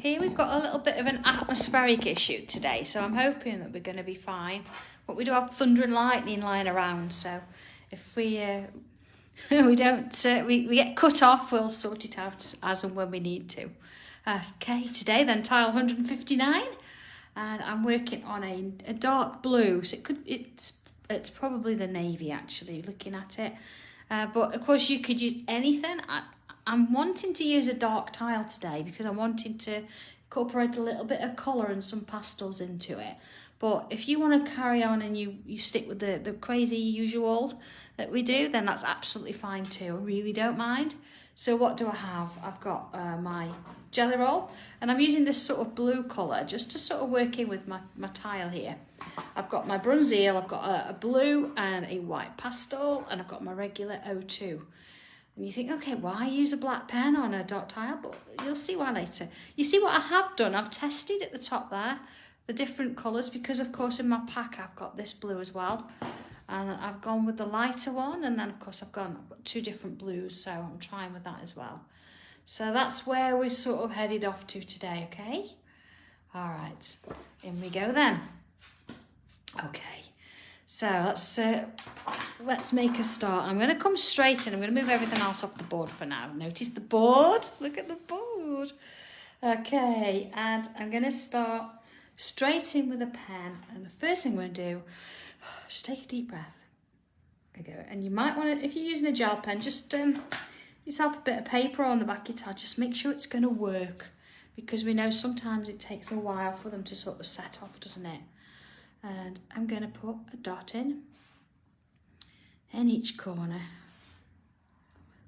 Here we've got a little bit of an atmospheric issue today, so I'm hoping that we're going to be fine. But we do have thunder and lightning lying around, so if we we get cut off, we'll sort it out as and when we need to. Okay, today then tile 159, and I'm working on a dark blue. So it's probably the navy actually. Looking at it, but of course you could use anything. I'm wanting to use a dark tile today because I'm wanting to incorporate a little bit of colour and some pastels into it. But if you want to carry on and you stick with the crazy usual that we do, then that's absolutely fine too. I really don't mind. So what do I have? I've got my jelly roll, and I'm using this sort of blue colour just to sort of work in with my tile here. I've got my bronze eel, I've got a blue and a white pastel, and I've got my regular O2. And you think, okay, why use a black pen on a dot tile? But you'll see why later. You see what I have done? I've tested at the top there, the different colours, because of course in my pack I've got this blue as well. And I've gone with the lighter one, and then of course I've got two different blues, so I'm trying with that as well. So that's where we're sort of headed off to today, okay? All right, in we go then. Okay. So let's make a start. I'm going to come straight in. I'm going to move everything else off the board for now. Notice the board. Look at the board. Okay, and I'm going to start straight in with a pen. And the first thing I'm going to do, just take a deep breath. There you go. And you might want to, if you're using a gel pen, just yourself a bit of paper on the back of your tile. Just make sure it's going to work, because we know sometimes it takes a while for them to sort of set off, doesn't it? And I'm going to put a dot in each corner,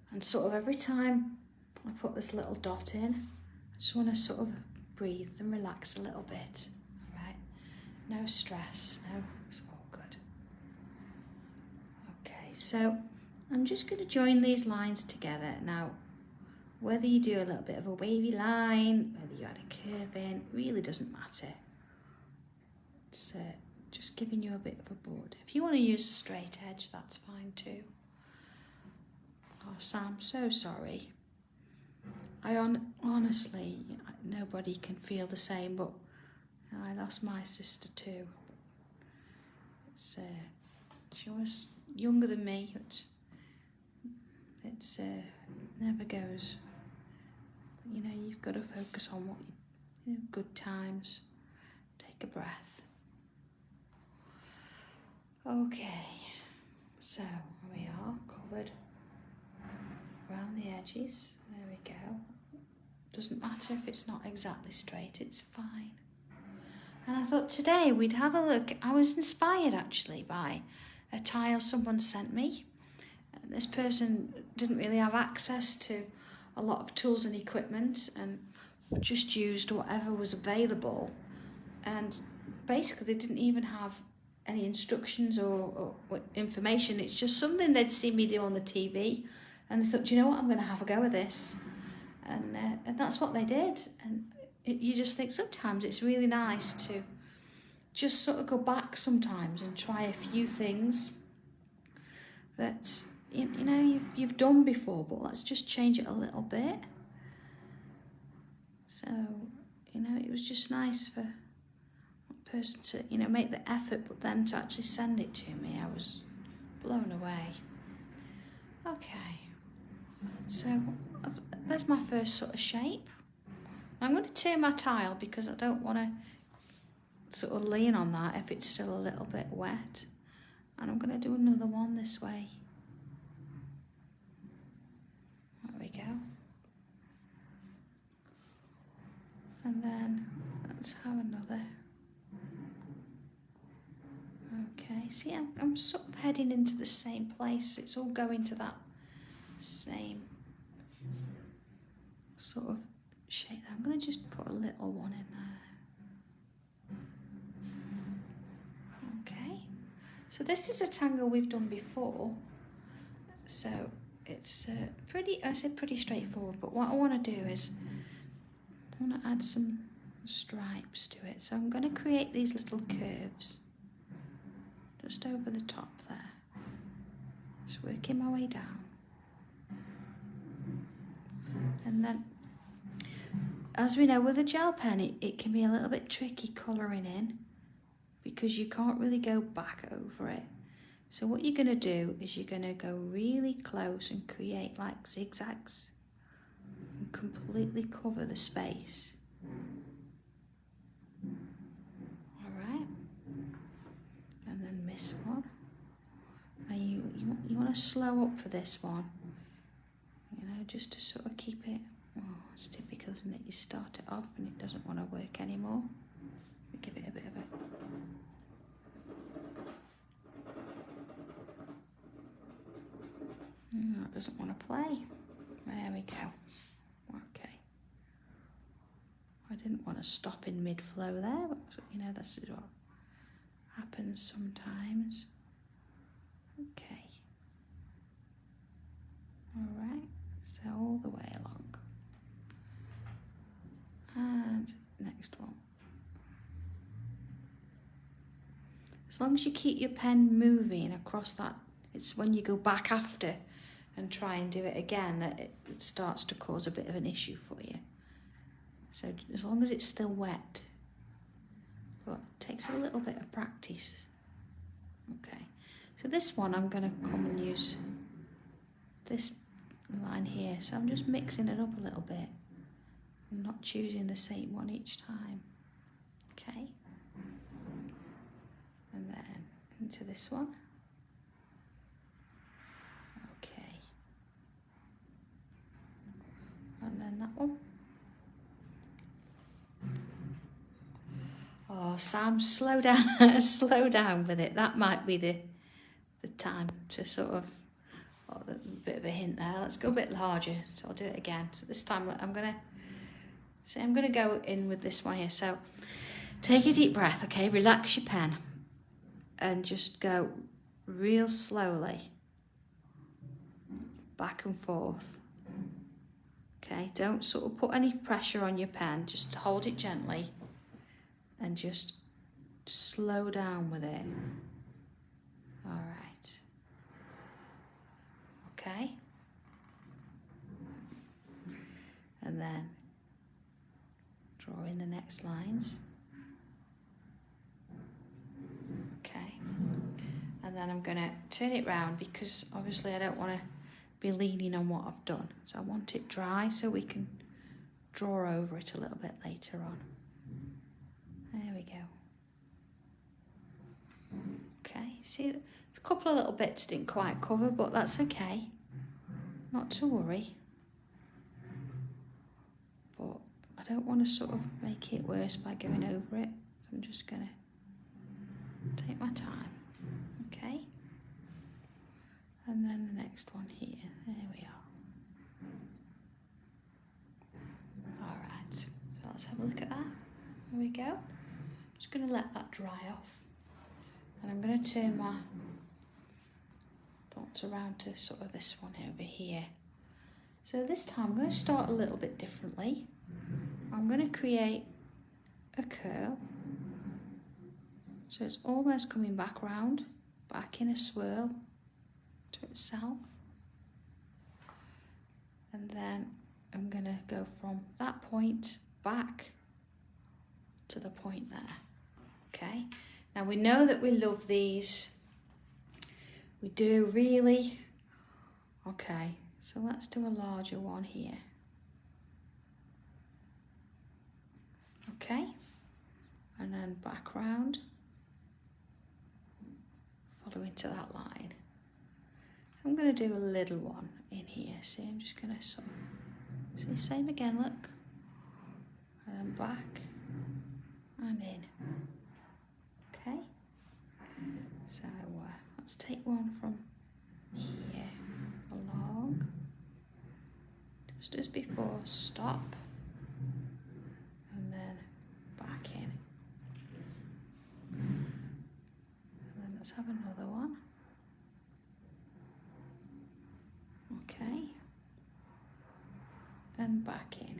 and sort of every time I put this little dot in, I just want to sort of breathe and relax a little bit. All right, no stress, no, it's all good. Okay, so I'm just going to join these lines together. Now, whether you do a little bit of a wavy line, whether you add a curve in, really doesn't matter. It's just giving you a bit of a border. If you want to use a straight edge, that's fine too. Oh, Sam, so sorry. Honestly, nobody can feel the same, but I lost my sister too. She was younger than me, but it's never goes. You know, you've got to focus on what good times. Take a breath. Okay, so we are covered around the edges. There we go. Doesn't matter if it's not exactly straight, it's fine. And I thought today we'd have a look. I was inspired actually by a tile someone sent me. This person didn't really have access to a lot of tools and equipment, and just used whatever was available. And basically they didn't even have any instructions or information. It's just something they'd seen me do on the TV, and they thought, you know what, I'm going to have a go at this, and that's what they did. And you just think sometimes it's really nice to just sort of go back sometimes and try a few things that you know you've done before, but let's just change it a little bit. So it was just nice for person to make the effort, but then to actually send it to me, I was blown away. Okay, so that's my first sort of shape. I'm going to turn my tile because I don't want to sort of lean on that if it's still a little bit wet, and I'm going to do another one this way. There we go. And then let's have another. Okay, see, I'm sort of heading into the same place. It's all going to that same sort of shape. I'm going to just put a little one in there. Okay, so this is a tangle we've done before. So it's pretty straightforward, but what I want to do is I want to add some stripes to it. So I'm going to create these little curves just over the top there. Just working my way down. And then as we know with a gel pen, it can be a little bit tricky colouring in because you can't really go back over it. So what you're going to do is you're going to go really close and create like zigzags and completely cover the space. Alright, and then this one. Now you want to slow up for this one, you know, just to sort of keep it. Oh, it's typical, isn't it? You start it off and it doesn't want to work anymore. We give it a bit of a... Oh, it doesn't want to play. There we go. Okay. I didn't want to stop in mid-flow there, but you know, this is what happens sometimes. Okay. Alright, so all the way along. And next one. As long as you keep your pen moving across that, it's when you go back after and try and do it again that it starts to cause a bit of an issue for you. So as long as it's still wet, but it takes a little bit of practice. Okay, so this one I'm going to come and use this line here. So I'm just mixing it up a little bit. I'm not choosing the same one each time. Okay, and then into this one. Okay, and then that one. Oh, Sam, slow down, slow down with it. That might be the time to sort of, oh, a bit of a hint there. Let's go a bit larger, so I'll do it again. So this time I'm gonna go in with this one here. So take a deep breath, okay? Relax your pen and just go real slowly back and forth. Okay, don't sort of put any pressure on your pen. Just hold it gently. And just slow down with it. All right. Okay. And then draw in the next lines. Okay. And then I'm going to turn it round because obviously I don't want to be leaning on what I've done. So I want it dry so we can draw over it a little bit later on. There we go. Okay, see, there's a couple of little bits didn't quite cover, but that's okay. Not to worry. But I don't want to sort of make it worse by going over it. So I'm just going to take my time. Okay. And then the next one here. There we are. All right. So let's have a look at that. There we go. Just going to let that dry off, and I'm going to turn my dots around to sort of this one over here. So this time I'm going to start a little bit differently. I'm going to create a curl, so it's almost coming back round, back in a swirl to itself, and then I'm going to go from that point back to the point there. Okay, now we know that we love these. We do really. Okay, so let's do a larger one here. Okay, and then back round, follow into that line. So I'm going to do a little one in here. See, I'm just going to sort of, see, same again, look, and then back and in. Okay, so let's take one from here along, just as before, stop, and then back in. And then let's have another one. Okay, and back in.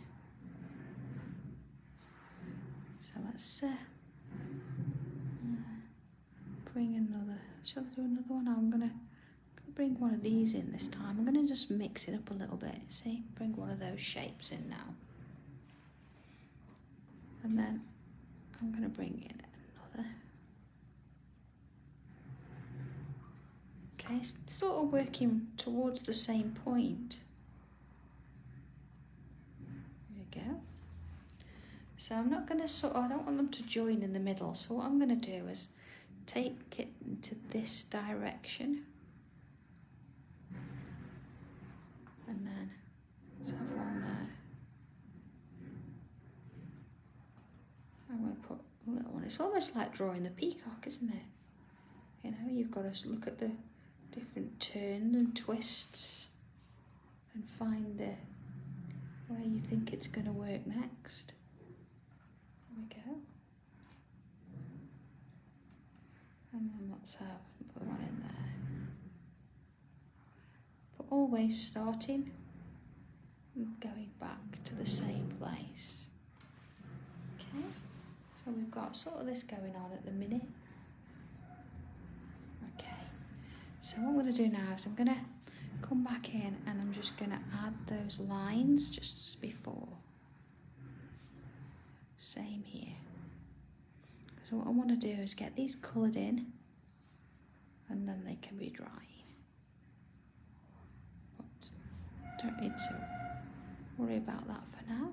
So let's bring another, shall I do another one? I'm going to bring one of these in this time. I'm going to just mix it up a little bit, see? Bring one of those shapes in now. And then I'm going to bring in another. Okay, it's sort of working towards the same point. There we go. So I'm not going to I don't want them to join in the middle. So what I'm going to do is take it into this direction. And then let's have one there. I'm going to put a little one. It's almost like drawing the peacock, isn't it? You know, you've got to look at the different turns and twists and find where you think it's going to work next. There we go. And then let's have another one in there. But always starting and going back to the same place. Okay, so we've got sort of this going on at the minute. Okay, so what I'm going to do now is I'm going to come back in and I'm just going to add those lines just as before. Same here. So what I want to do is get these coloured in and then they can be drying. But don't need to worry about that for now.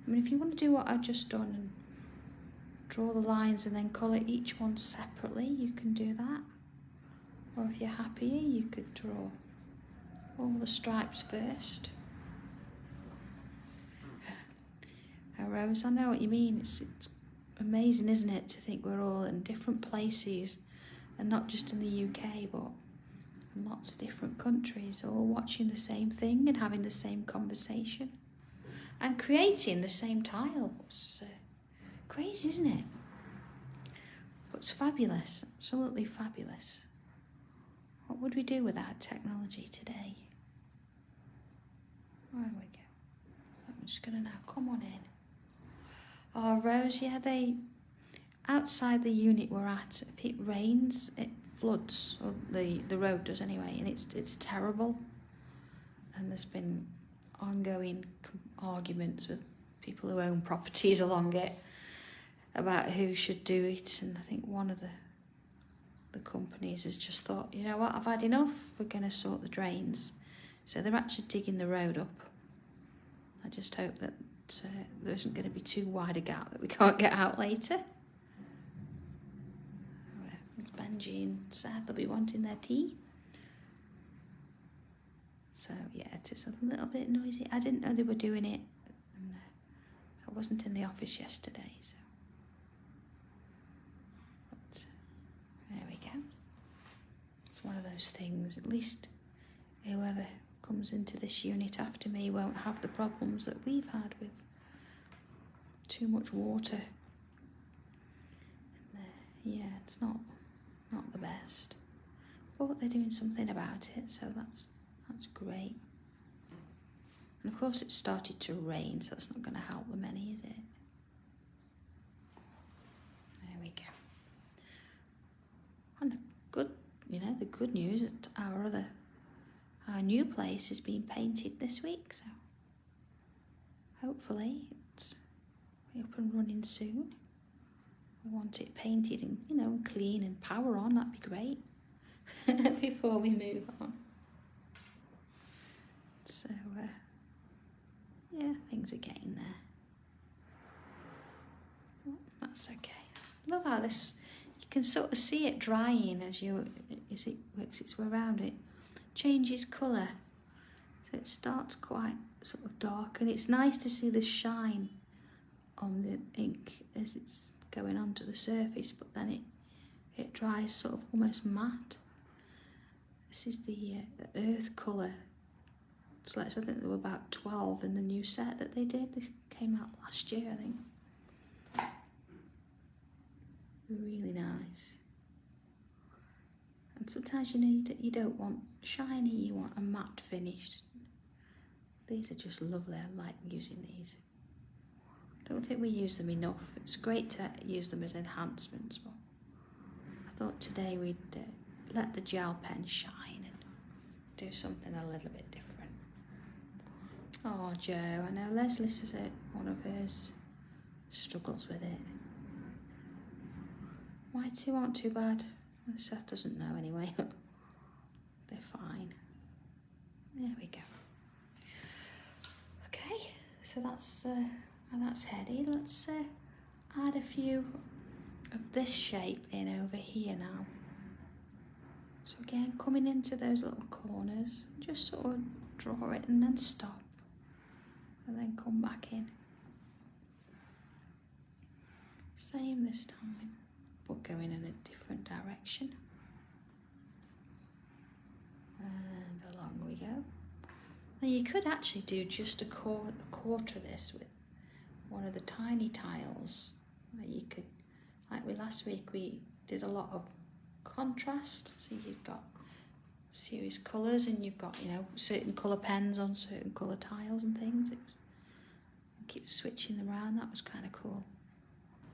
I mean, if you want to do what I've just done and draw the lines and then colour each one separately, you can do that. Or if you're happier, you could draw all the stripes first. Rose, I know what you mean. It's amazing, isn't it, to think we're all in different places and not just in the UK, but in lots of different countries, all watching the same thing and having the same conversation and creating the same tile. It's crazy, isn't it? But it's fabulous, absolutely fabulous. What would we do without technology today? There we go. I'm just going to now come on in. Oh, Rose, yeah, outside the unit we're at, if it rains, it floods, or the road does anyway, and it's terrible. And there's been ongoing arguments with people who own properties along it about who should do it, and I think one of the companies has just thought, you know what, I've had enough, we're going to sort the drains. So they're actually digging the road up. I just hope that there isn't going to be too wide a gap that we can't get out later. Benji and Seth will be wanting their tea. So yeah, it is a little bit noisy. I didn't know they were doing it. And, I wasn't in the office yesterday, so. But, there we go. It's one of those things. At least whoever comes into this unit after me won't have the problems that we've had with too much water. And, yeah, it's not the best, but they're doing something about it, so that's great. And of course it's started to rain, so that's not going to help them any, is it? There we go. And the good news is our new place is being painted this week, so hopefully it's up and running soon. We want it painted and clean and power on. That'd be great before we move on. So yeah, things are getting there. Oh, that's okay. Love how this, you can sort of see it drying as it works its way around. It changes colour, so it starts quite sort of dark, and it's nice to see the shine on the ink as it's going onto the surface, but then it dries sort of almost matte. This is the earth colour. So I think there were about 12 in the new set that they did. This came out last year, I think. Really nice. And sometimes you don't want shiny, you want a matte finish. These are just lovely. I like using these. I don't think we use them enough. It's great to use them as enhancements, but I thought today we'd let the gel pen shine and do something a little bit different. Oh, Jo, I know Leslie says it, one of hers struggles with it. White two aren't too bad. Seth doesn't know anyway. They're fine. There we go. Okay, so that's heady. Let's add a few of this shape in over here now. So again, coming into those little corners, just sort of draw it and then stop, and then come back in. Same this time, but going in a different direction. And along we go. Now you could actually do just a quarter of this with one of the tiny tiles. You could, like last week, we did a lot of contrast. So you've got serious colours and you've got, you know, certain colour pens on certain colour tiles and things. Keep switching them around. That was kind of cool.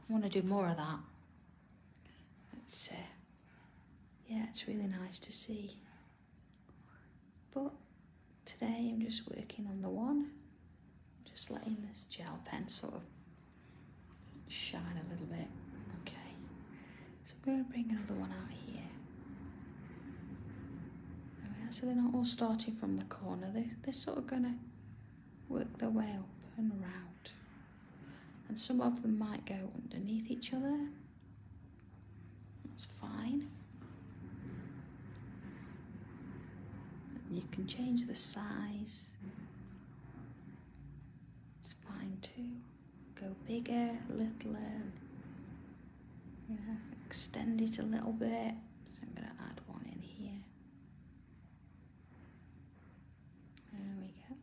I want to do more of that. It's yeah, it's really nice to see. But today I'm just working on the one, just letting this gel pen sort of shine a little bit. Okay, so I'm going to bring another one out here. There we are. So they're not all starting from the corner, they're sort of going to work their way up and around. And some of them might go underneath each other. That's fine. You can change the size. It's fine too. Go bigger, littler, you know, extend it a little bit. So I'm going to add one in here. There we go.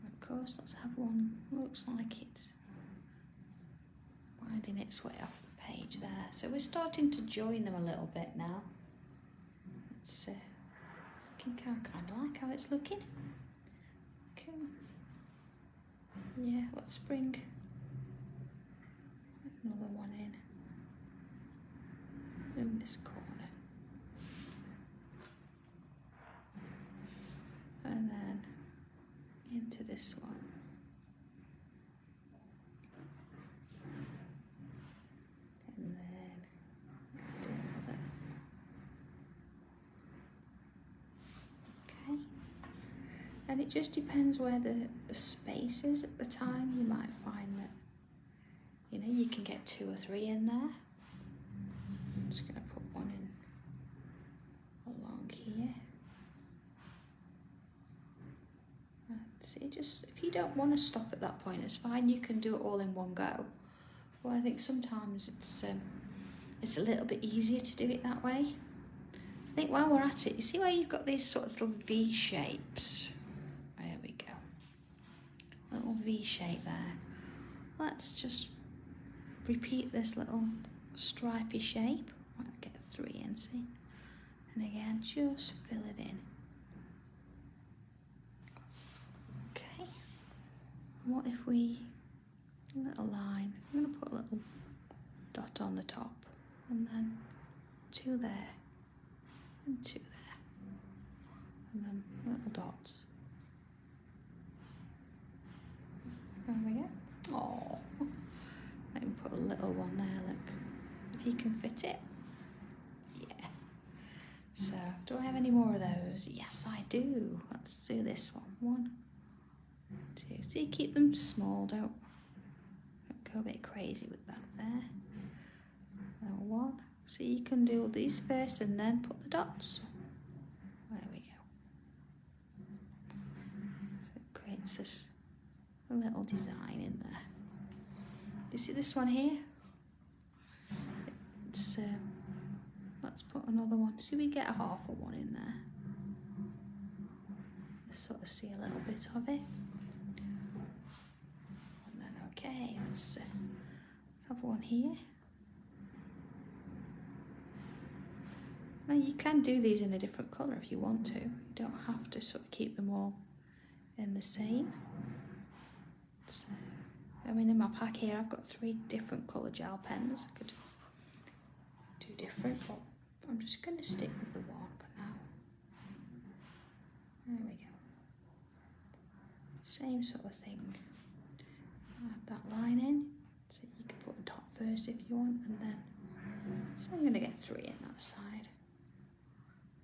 Of course, let's have one. Looks like it's winding its way off the page there. So we're starting to join them a little bit now. It's looking kind of like how it's looking. Okay. Yeah, let's bring another one in this corner. And then into this one. And then let's do another. Okay. And it just depends where the space is at the time. You might find that, you know, you can get 2 or 3 in there. I'm just going to put one in along here. See, just if you don't want to stop at that point, it's fine. You can do it all in one go. Well, I think sometimes it's a little bit easier to do it that way. So I think while we're at it, you see where you've got these sort of little V shapes. There we go. Little V shape there. Let's just repeat this little stripy shape. Might get 3 in, see? And again, just fill it in. Okay. What if we, a little line, I'm going to put a little dot on the top, and then 2 there, and 2 there, and then little dots. There we go. Oh, let me put a little one there, look, if you can fit it. Yeah. So, do I have any more of those? Yes, I do. Let's do this one. 1, 2. See, keep them small, don't go a bit crazy with that there. Then 1. So you can do these first and then put the dots. There we go. So it creates this little design in there. You see this one here? It's let's put another one. See, we get a half of one in there. Just sort of see a little bit of it. And then okay, let's have one here. Now you can do these in a different colour if you want to. You don't have to sort of keep them all in the same. So, I mean, in my pack here I've got 3 different colour gel pens. I could do different, but I'm just going to stick with the one for now. There we go. Same sort of thing. that line in. So you can put a dot first if you want, and then, so I'm going to get 3 in that side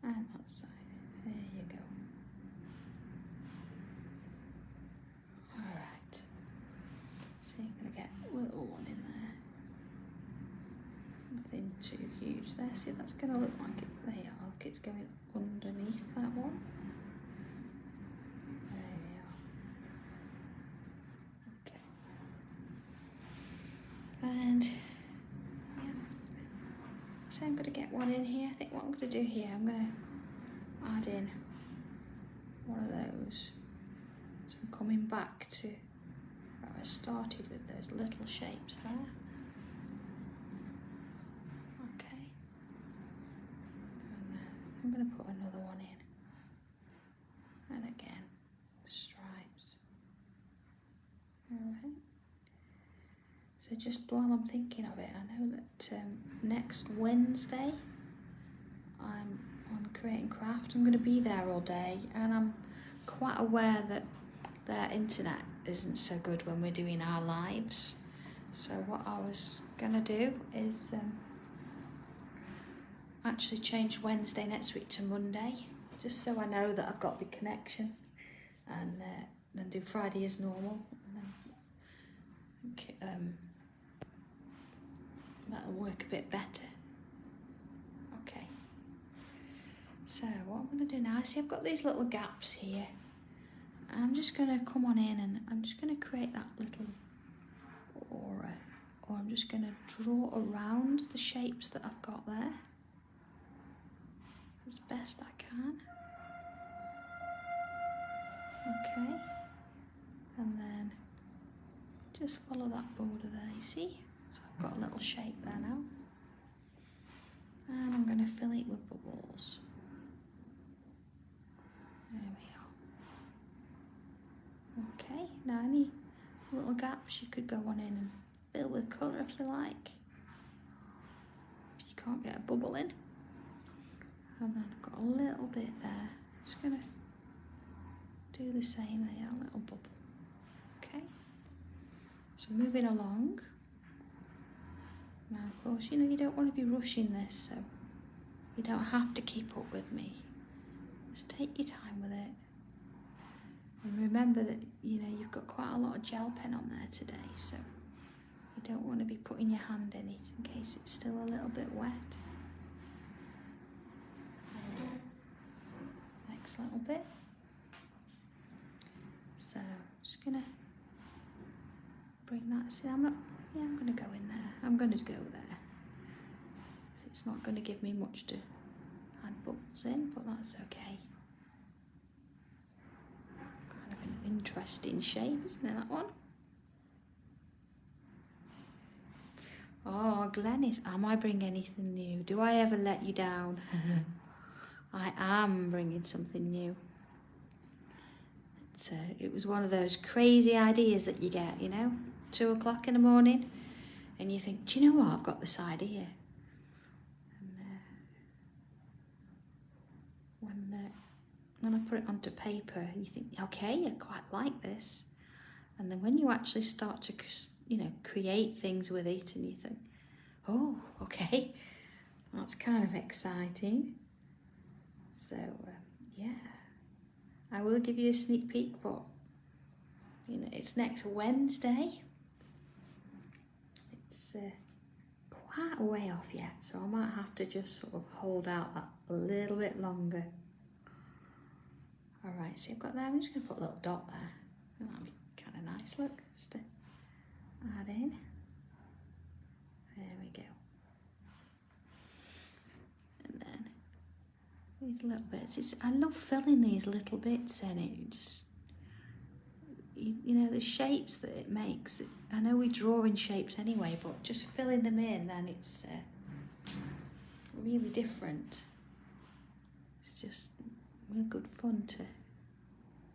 and that side. There you go. Alright, so you're going to get a little one in there. Nothing too huge there. See, that's going to look like it. There you are. Look, it's going underneath that one. There we are. Okay. And yeah, so I'm going to get one in here. I think what I'm going to do here, I'm going to add in one of those. So I'm coming back to where I started with those little shapes there. Okay. And then I'm going to put another one in. And again, stripes. Alright. So just while I'm thinking of it, I know that next Wednesday I'm on Create and Craft. I'm going to be there all day, and I'm quite aware that their internet isn't so good when we're doing our lives. So what I was going to do is actually change Wednesday next week to Monday, just so I know that I've got the connection, and then do Friday as normal. And then, that'll work a bit better. Okay. So what I'm going to do now, see I've got these little gaps here. I'm just going to come on in and I'm just going to create that little aura, or I'm just going to draw around the shapes that I've got there as best I can. Okay, and then just follow that border there, you see? So I've got a little shape there now. And I'm going to fill it with bubbles. There we are. Okay, now any little gaps you could go on in and fill with colour if you like. If you can't get a bubble in. And then I've got a little bit there. Just going to do the same there, a little bubble. Okay. So moving along. Now, of course, you know, you don't want to be rushing this, so you don't have to keep up with me. Just take your time with it. And remember that, you know, you've got quite a lot of gel pen on there today, so you don't want to be putting your hand in it in case it's still a little bit wet. Next little bit. So, just going to bring that, see, I'm going to go in there. I'm going to go there. It's not going to give me much to add bubbles in, but that's okay. Kind of an interesting shape, isn't it, that one? Oh, Glenys, am I bringing anything new? Do I ever let you down? I am bringing something new. It was one of those crazy ideas that you get, you know, 2 o'clock in the morning, and you think, do you know what, I've got this idea. And when I put it onto paper, you think, okay, I quite like this. And then when you actually start to, you know, create things with it, and you think, oh, okay, that's kind of exciting. So, yeah. I will give you a sneak peek, but you know, it's next Wednesday. It's quite a way off yet, so I might have to just sort of hold out that a little bit longer. Alright, so I've got there, I'm just going to put a little dot there. That'll be kind of nice, look, just to add in. There we go. And then these little bits, I love filling these little bits in it. Just, you know, the shapes that it makes. I know we draw in shapes anyway, but just filling them in, then it's really different. It's just real good fun to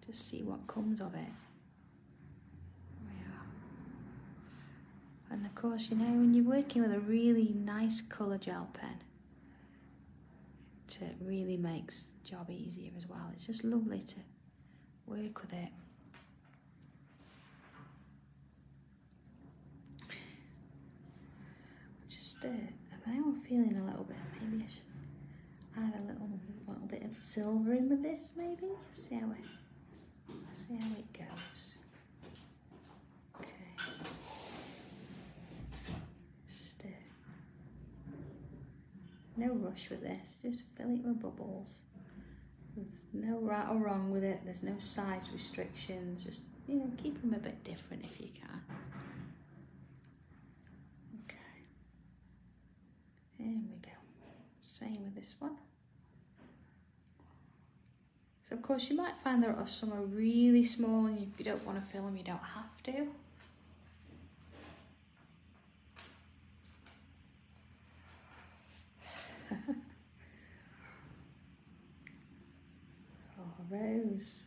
just see what comes of it. Yeah. And of course, you know, when you're working with a really nice colour gel pen, it really makes the job easier as well. It's just lovely to work with it. just, now I'm feeling a little bit, maybe I should add a little bit of silver in with this, maybe? See how it goes. Okay. Just, no rush with this, just fill it with bubbles. There's no right or wrong with it, there's no size restrictions, just, you know, keep them a bit different if you can. Okay. Here we go. Same with this one. So of course you might find there are some are really small, and if you don't want to fill them, you don't have to. Oh, Rose,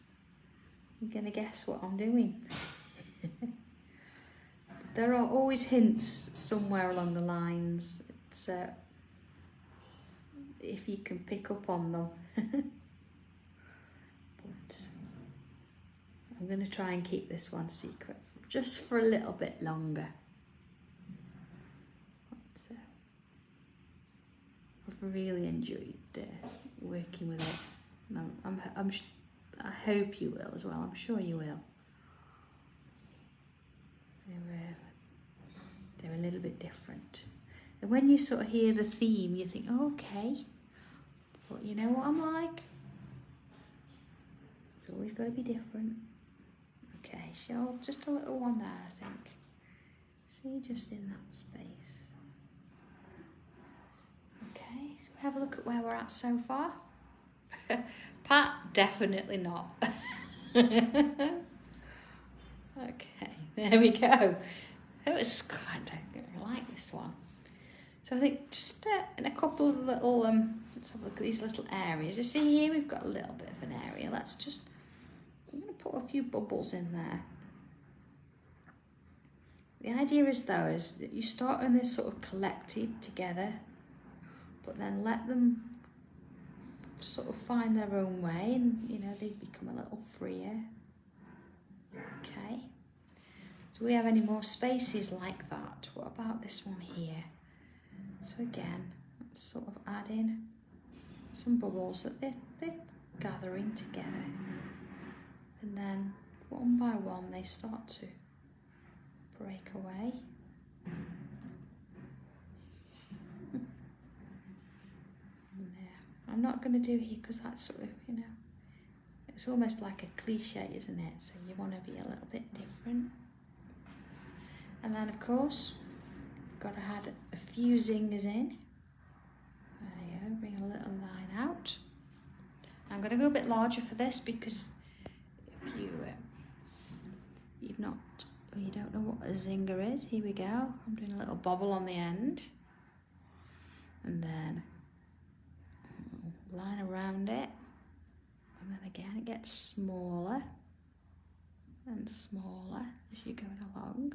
you're gonna guess what I'm doing. There are always hints somewhere along the lines. It's if you can pick up on them. But I'm going to try and keep this one secret just for a little bit longer. But, I've really enjoyed working with it. And I hope you will as well. I'm sure you will. They're a little bit different. And when you sort of hear the theme, you think, oh, okay, but you know what I'm like? It's always got to be different. Okay, so just a little one there, I think. See, just in that space. Okay, so we have a look at where we're at so far. Pat, definitely not. Okay, there we go. It was kind of, I like this one. So I think just in a couple of little, let's have a look at these little areas. You see here, we've got a little bit of an area. Let's just, I'm going to put a few bubbles in there. The idea is though, is that you start when they're sort of collected together, but then let them sort of find their own way, and you know, they become a little freer. Okay. Do we have any more spaces like that? What about this one here? So again, let's sort of add in some bubbles that they're gathering together. And then one by one they start to break away. I'm not going to do here because that's sort of, you know, it's almost like a cliche, isn't it? So you want to be a little bit different. And then of course, you've got to add a few zingers in. There you go, bring a little line out. I'm going to go a bit larger for this because if you don't know what a zinger is, here we go. I'm doing a little bobble on the end. And then line around it. And then again, it gets smaller and smaller as you're going along.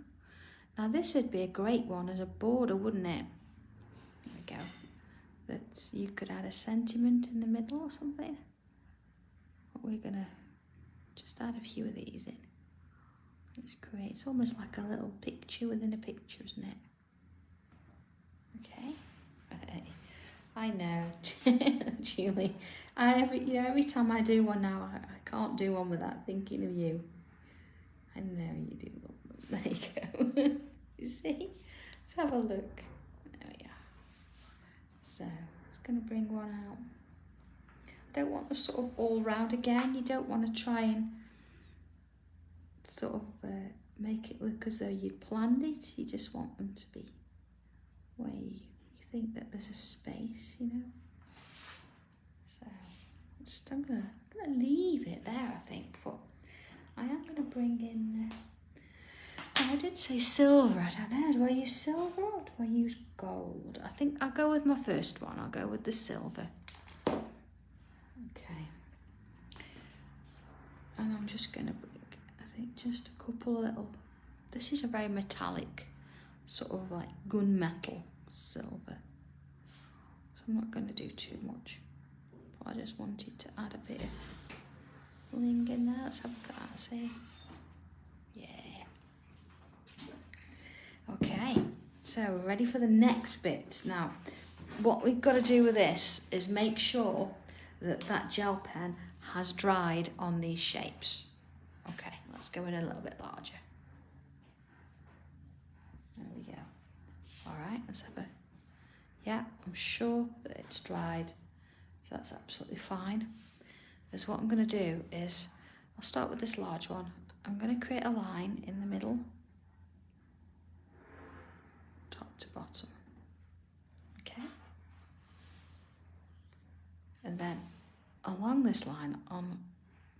Now this would be a great one as a border, wouldn't it? There we go. That you could add a sentiment in the middle or something. But we're gonna just add a few of these in. It's great. It's almost like a little picture within a picture, isn't it? Okay. I know, Julie. Every time I do one now, I can't do one without thinking of you. I know you do love them. There you go. You see? Let's have a look. There we are. So, I'm just going to bring one out. I don't want them sort of all round again. You don't want to try and sort of make it look as though you'd planned it. You just want them to be where you think that there's a space, you know. So I'm gonna leave it there, I think, but I am gonna bring in I did say silver. I don't know, do I use silver or do I use gold? I think I'll go with my first one. I'll go with the silver. Okay, and I'm just gonna bring, I think, just a couple of little, this is a very metallic sort of like gunmetal silver, so I'm not going to do too much, but I just wanted to add a bit of bling in there. Let's have a look at that, see? Yeah. Okay, So we're ready for the next bit. Now, what we've got to do with this is make sure that that gel pen has dried on these shapes. Okay, let's go in a little bit larger. There we go. All right, let's have a, yeah, I'm sure that it's dried. So that's absolutely fine. Because what I'm going to do is, I'll start with this large one. I'm going to create a line in the middle, top to bottom. Okay. And then along this line on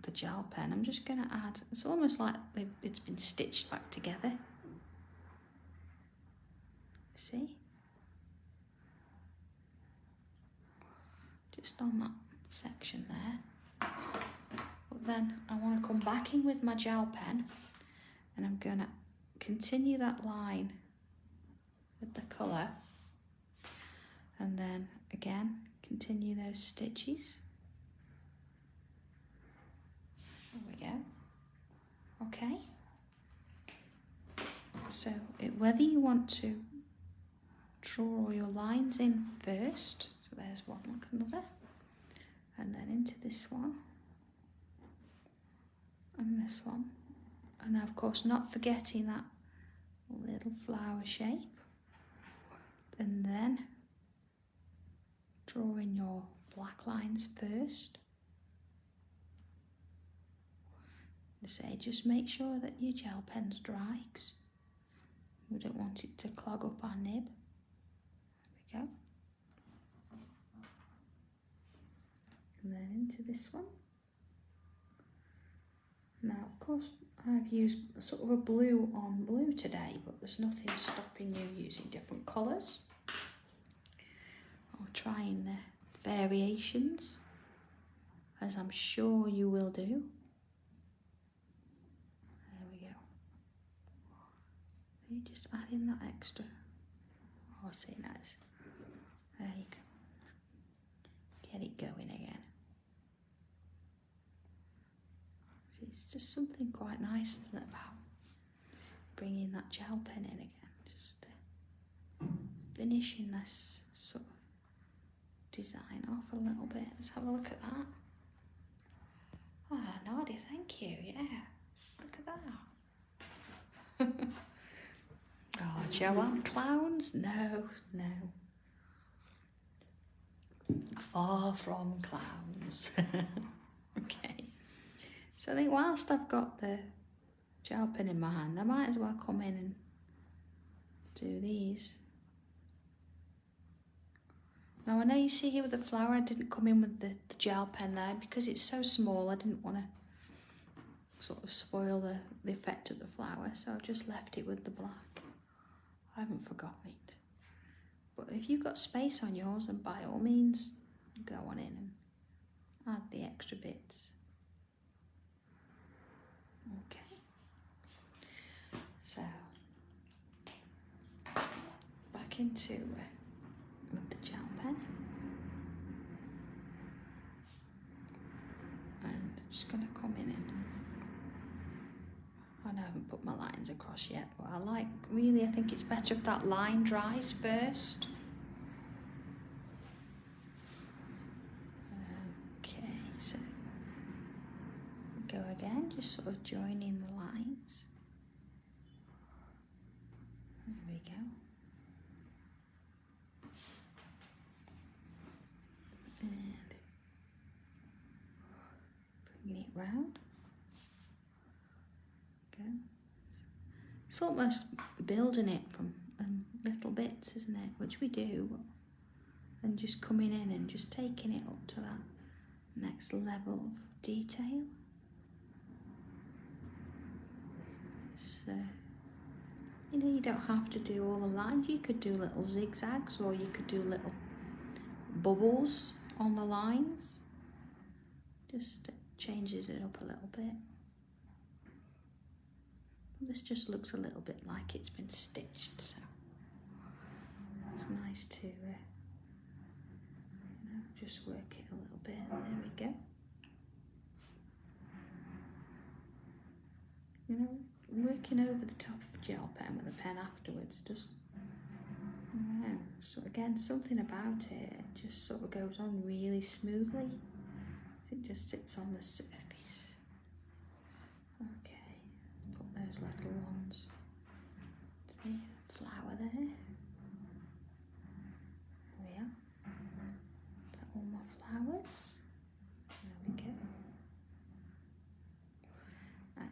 the gel pen, I'm just going to add, it's almost like it's been stitched back together. See? Just on that section there. But then I want to come back in with my gel pen and I'm going to continue that line with the colour and then again continue those stitches. There we go. Okay. So whether you want to draw all your lines in first, so there's one, look, another, and then into this one and this one, and of course not forgetting that little flower shape, and then drawing your black lines first. I say just make sure that your gel pen's dry because we don't want it to clog up our nib. There we go. And then into this one. Now, of course, I've used sort of a blue on blue today, but there's nothing stopping you using different colours or trying the variations, as I'm sure you will do. There we go. You just add in that extra. Oh, I see, nice. There you go. Get it going again. See, it's just something quite nice, isn't it, about bringing that gel pen in again, just finishing this sort of design off a little bit. Let's have a look at that. Ah, oh, Nadia, thank you. Yeah, look at that. Oh, Joanne, clowns? No, no. Far from clowns. Okay. So I think whilst I've got the gel pen in my hand, I might as well come in and do these. Now I know you see here with the flower, I didn't come in with the gel pen there because it's so small. I didn't want to sort of spoil the effect of the flower, so I've just left it with the black. I haven't forgotten it. But if you've got space on yours, then by all means go on in and add the extra bits. Okay. So back into with the gel pen, and just going to come in and I haven't put my lines across yet, but I think it's better if that line dries first. Okay, so go again, just sort of joining the lines. There we go. And bringing it round. Okay. It's almost building it from little bits, isn't it? Which we do, and just coming in and just taking it up to that next level of detail. So, you don't have to do all the lines. You could do little zigzags, or you could do little bubbles on the lines. Just changes it up a little bit. This just looks a little bit like it's been stitched, so it's nice to just work it a little bit. There we go. Working over the top of gel pen with a pen afterwards Yeah, so again, something about it just sort of goes on really smoothly. It just sits on the surface. Okay, let's put those little ones. See, flower there. There we are. Got all my flowers. There we go. And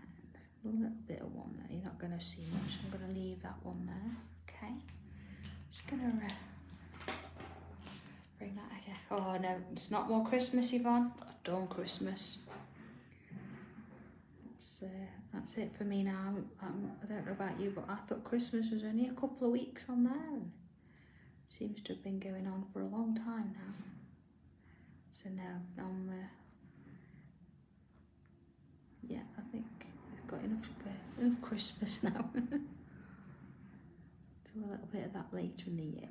a little bit of one there. You're not going to see much. I'm going to leave that one there. Okay. Just going to bring that again. Oh no, it's not more Christmas, Yvonne. I've done Christmas. That's it for me now. I don't know about you, but I thought Christmas was only a couple of weeks on there, and it seems to have been going on for a long time now. So now yeah, I think we've got enough Christmas now. Do a little bit of that later in the year.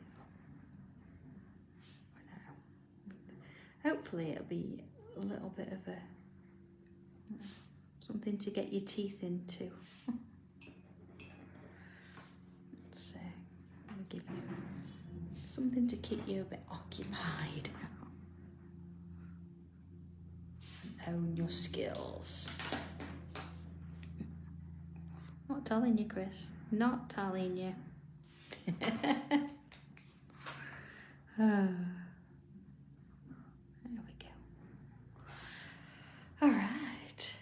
Hopefully it'll be a little bit of something to get your teeth into. Let's let me give you something to keep you a bit occupied and own your skills. Not telling you, Chris. Not telling you. There we go. All right.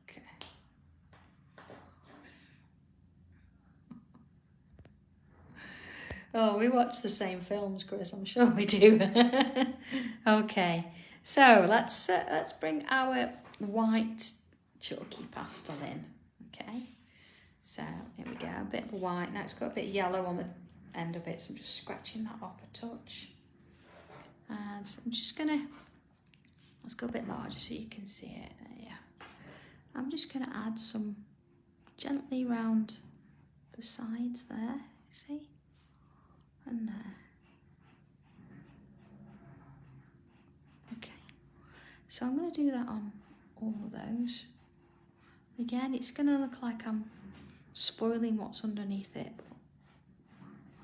Okay. Oh, we watch the same films, Chris. I'm sure we do. Okay. So let's bring our white chalky pastel in. Okay. So here we go. A bit of white. Now it's got a bit of yellow on the end of it, so I'm just scratching that off a touch. And I'm just gonna, let's go a bit larger so you can see it. Yeah. I'm just gonna add some gently round the sides there, see? And there. Okay. So I'm gonna do that on all of those. Again, it's gonna look like I'm spoiling what's underneath it, but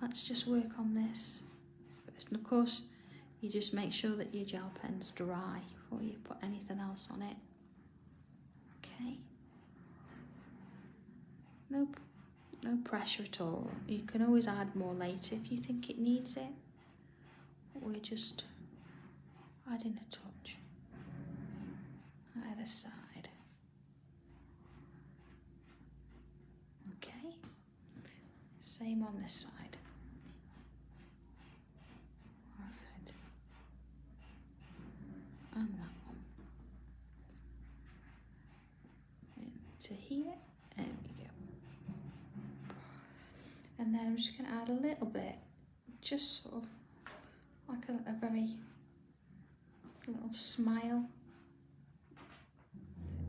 let's just work on this first. And of course, you just make sure that your gel pen's dry before you put anything else on it. Okay. Nope. No pressure at all. You can always add more later if you think it needs it. But we're just adding a touch. Either side. Okay. Same on this side. Alright. And that one. Into here. There we go. And then I'm just going to add a little bit, just sort of like a very little smile.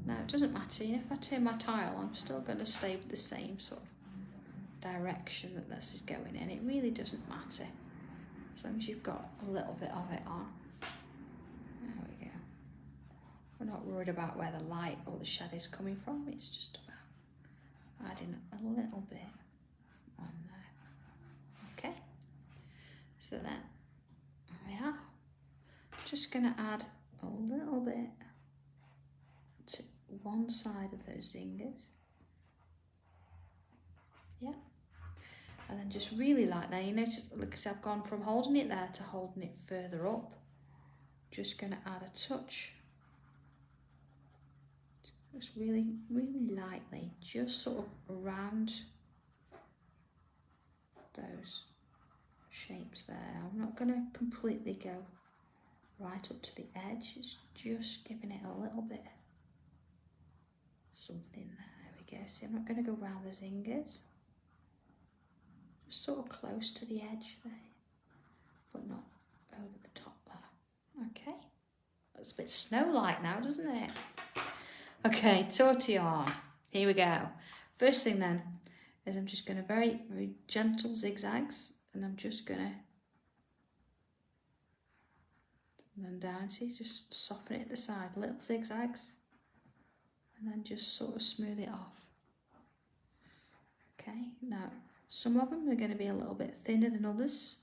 Now it doesn't matter, if I turn my tile, I'm still going to stay with the same sort of direction that this is going in. It really doesn't matter, as long as you've got a little bit of it on. There we go. We're not worried about where the light or the shadow is coming from, it's just about adding a little bit on there. Okay, so then we are just going to add a little bit to one side of those zingers. Yeah, and then just really like that. You notice, look, I've gone from holding it there to holding it further up. Just going to add a touch, just really, really lightly, just sort of around those shapes there. I'm not going to completely go right up to the edge, it's just giving it a little bit something there. There we go. See, I'm not going to go round the zingers, just sort of close to the edge there, but not over the top there. Okay, that's a bit snow-like now, doesn't it? Okay, tortillon. Here we go. First thing then is I'm just going to very, very gentle zigzags, and I'm just going to, and then down, see, just soften it at the side, little zigzags, and then just sort of smooth it off. Okay, Okay, now some of them are going to be a little bit thinner than others.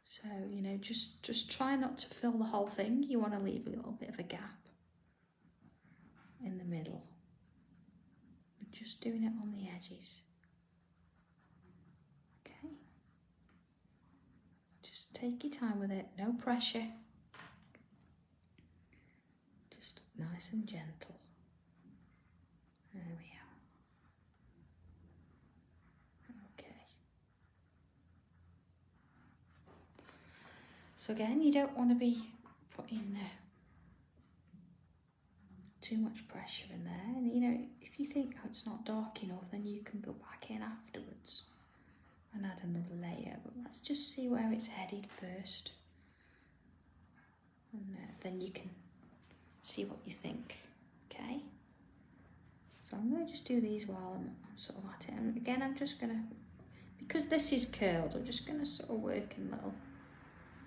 So, you know, just try not to fill the whole thing. You want to leave a little bit of a gap in the middle. We're just doing it on the edges. Okay. Just take your time with it, no pressure. Just nice and gentle. There we are. Okay. So again, you don't want to be putting too much pressure in there. And you know, if you think, oh, it's not dark enough, then you can go back in afterwards and add another layer. But let's just see where it's headed first. And then you can see what you think, okay? So I'm going to just do these while I'm sort of at it. And again, I'm just going to, because this is curled, I'm just going to sort of work in little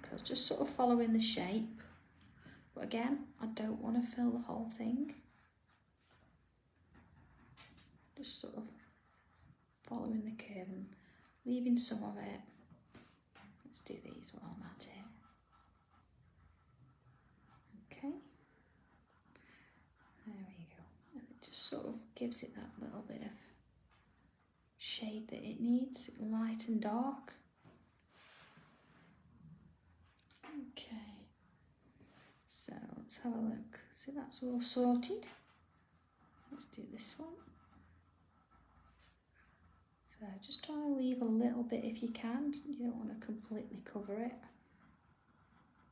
curls, just sort of following the shape. But again, I don't want to fill the whole thing. Just sort of following the curve and leaving some of it. Let's do these while I'm at it. Okay. There we go. And it just sort of gives it that little bit of shade that it needs, light and dark. Okay. So let's have a look. See, that's all sorted. Let's do this one. So just try to leave a little bit if you can. You don't want to completely cover it.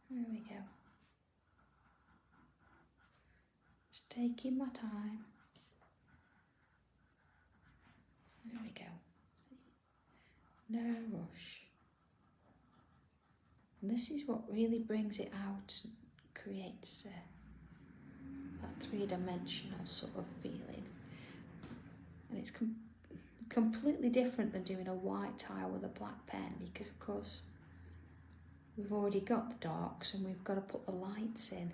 There we go. Just taking my time. There we go. No rush. And this is what really brings it out, creates that three-dimensional sort of feeling. And it's completely different than doing a white tile with a black pen, because of course we've already got the darks and we've got to put the lights in.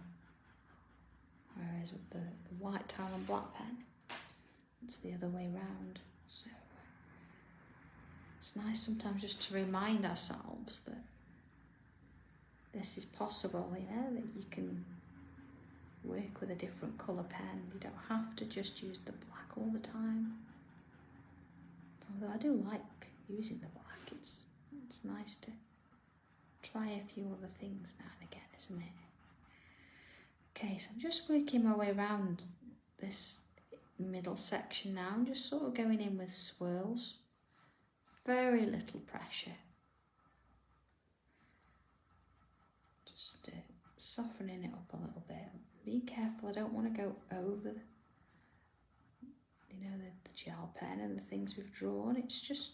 Whereas with the white tile and black pen, it's the other way round. So it's nice sometimes just to remind ourselves that this is possible, you know, that you can work with a different colour pen. You don't have to just use the black all the time. Although I do like using the black, it's nice to try a few other things now and again, isn't it? Okay, so I'm just working my way around this middle section now. I'm just sort of going in with swirls. Very little pressure. Just softening it up a little bit. Be careful, I don't want to go over the gel pen and the things we've drawn. It's just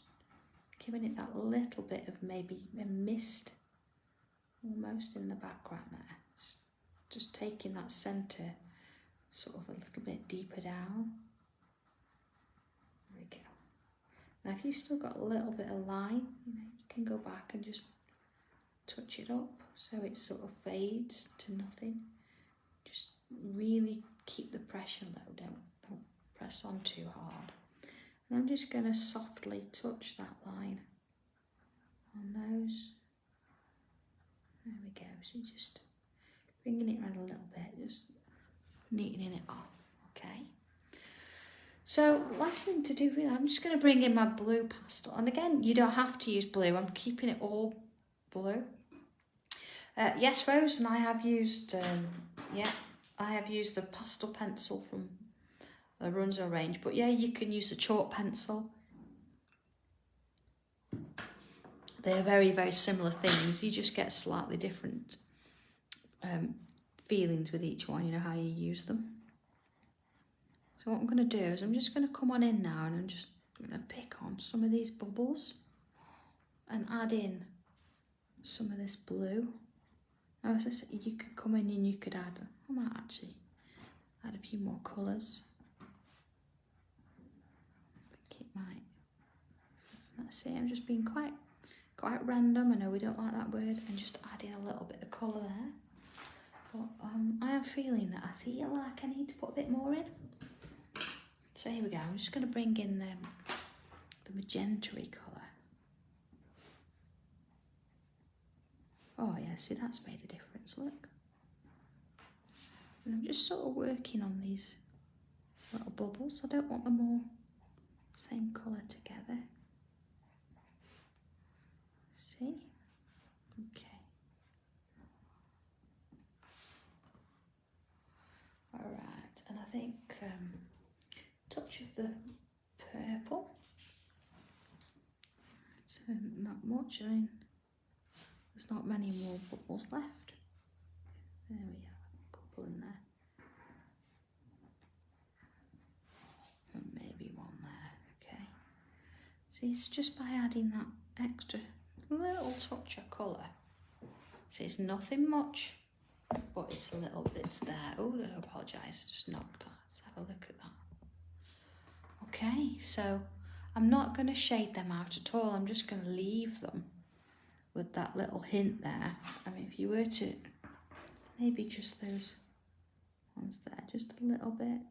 giving it that little bit of maybe a mist almost in the background there. Just taking that centre sort of a little bit deeper down. There we go. Now if you've still got a little bit of line, you can go back and just touch it up so it sort of fades to nothing. Just really keep the pressure low, don't press on too hard. And I'm just going to softly touch that line on those. There we go. So just bringing it around a little bit, just neatening it off, okay? So last thing to do really, I'm just going to bring in my blue pastel. And again, you don't have to use blue. I'm keeping it all blue. Yes, Rose, and I have used, I have used the pastel pencil from the Runzo range. But yeah, you can use the chalk pencil. They're very, very similar things. You just get slightly different feelings with each one, you know, how you use them. So what I'm going to do is I'm just going to come on in now and I'm just going to pick on some of these bubbles and add in some of this blue. Now, as I said, you could come in and you could add, I might actually add a few more colours. I think it might, let's see, I'm just being quite random. I know we don't like that word, and just adding a little bit of colour there. But I am feeling that I feel like I need to put a bit more in. So here we go, I'm just going to bring in the magenta-y colour. Oh yeah, see, that's made a difference, look. And I'm just sort of working on these little bubbles. I don't want them all same colour together. See? Okay. Alright, and I think touch of the purple. So not much, I mean, there's not many more bubbles left. There we are, a couple in there. And maybe one there, okay. See, so just by adding that extra little touch of colour, see, it's nothing much, but it's a little bit there. Oh, I apologise, just knocked that. Let's have a look at that. Okay, so I'm not going to shade them out at all. I'm just going to leave them with that little hint there. I mean, if you were to, maybe just those ones there, just a little bit.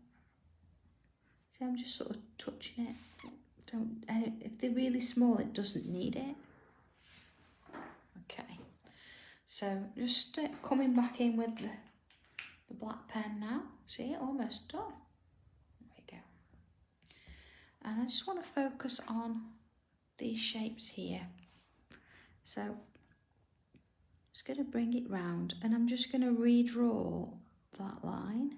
See, I'm just sort of touching it. If they're really small, it doesn't need it. Okay, so just coming back in with the black pen now. See, almost done. There we go. And I just want to focus on these shapes here. So I'm just going to bring it round and I'm just going to redraw that line.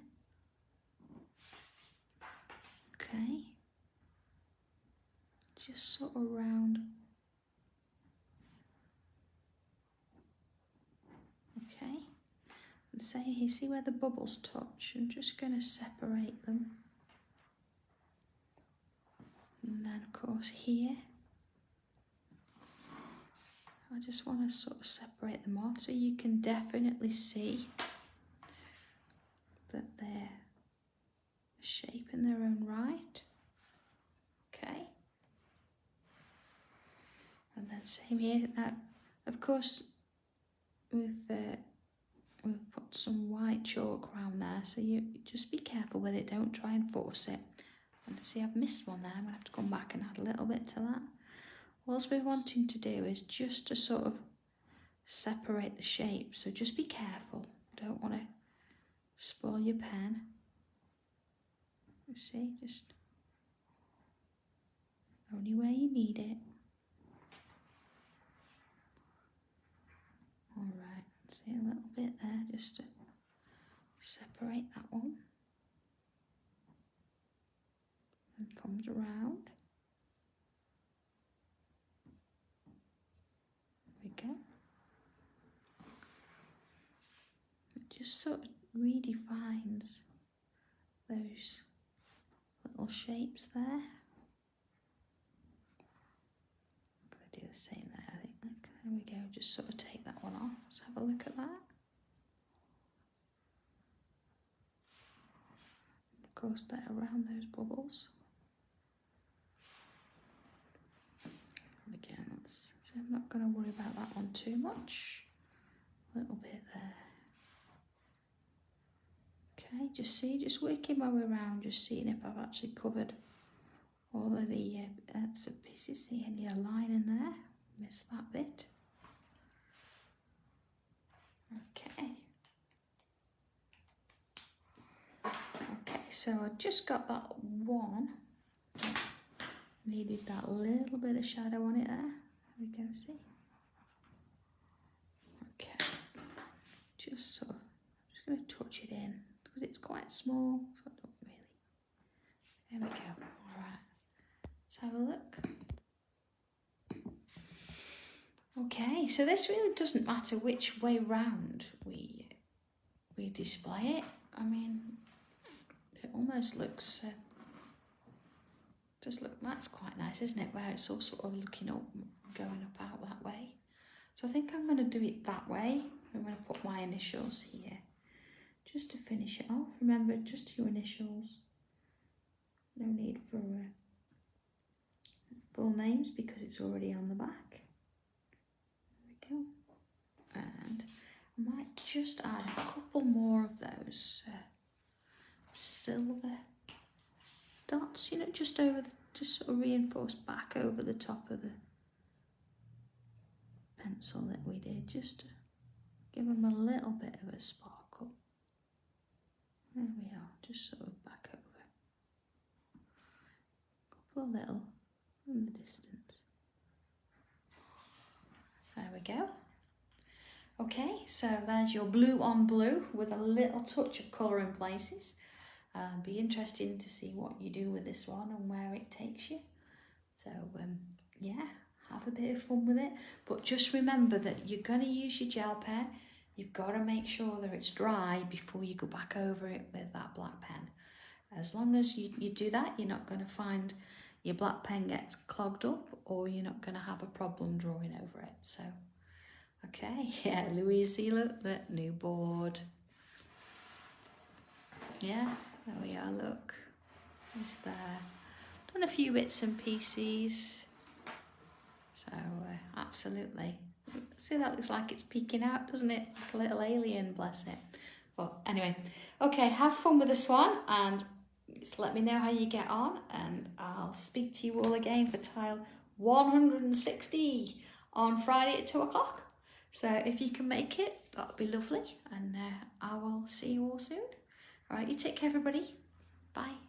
Okay. Just sort of round. Okay. And say, you see where the bubbles touch? I'm just going to separate them. And then of course here, I just want to sort of separate them off so you can definitely see that they're a shape in their own right. Okay. And then same here. Of course, we've put some white chalk around there, so you just be careful with it. Don't try and force it. And see, I've missed one there. I'm gonna have to come back and add a little bit to that. What we're wanting to do is just to sort of separate the shape. So just be careful. Don't want to spoil your pen. You see, just only where you need it. Alright, see a little bit there just to separate that one. And comes around. There we go. It just sort of redefines those little shapes there. I'm going to do the same there, I think. There we go, just sort of take that one off. Let's have a look at that. Of course, they're around those bubbles. And again, so I'm not going to worry about that one too much. A little bit there. Okay, just working my way around, just seeing if I've actually covered all of the pieces. See any line in there? Missed that bit. Okay. Okay, so I just got that one. Needed that little bit of shadow on it there. There we go, see? Okay. Just sort of, I'm just going to touch it in because it's quite small, so I don't really. There we go. All right. Let's have a look. Okay, so this really doesn't matter which way round we display it. I mean, it almost looks, that's quite nice, isn't it? Where it's all sort of looking up, going up out that way. So I think I'm going to do it that way. I'm going to put my initials here, just to finish it off. Remember, just your initials. No need for full names because it's already on the back. And I might just add a couple more of those silver dots, you know, just over just sort of reinforce back over the top of the pencil that we did, just to give them a little bit of a sparkle. There we are, just sort of back over. A couple of little in the distance. There we go. Okay, so there's your blue on blue with a little touch of colour in places. Be interesting to see what you do with this one and where it takes you. So yeah, have a bit of fun with it. But just remember that you're going to use your gel pen. You've got to make sure that it's dry before you go back over it with that black pen. As long as you do that, you're not going to find your black pen gets clogged up, or you're not going to have a problem drawing over it. So, okay, yeah, Louise, see, look, the new board. Yeah, there we are, look. It's there. Done a few bits and pieces. So, absolutely. See, that looks like it's peeking out, doesn't it? Like a little alien, bless it. But anyway, okay, have fun with this one and just let me know how you get on, and I'll speak to you all again for tile 160 on Friday at 2 o'clock. So if you can make it, that'll be lovely, and I will see you all soon. All right, you take care, everybody. Bye.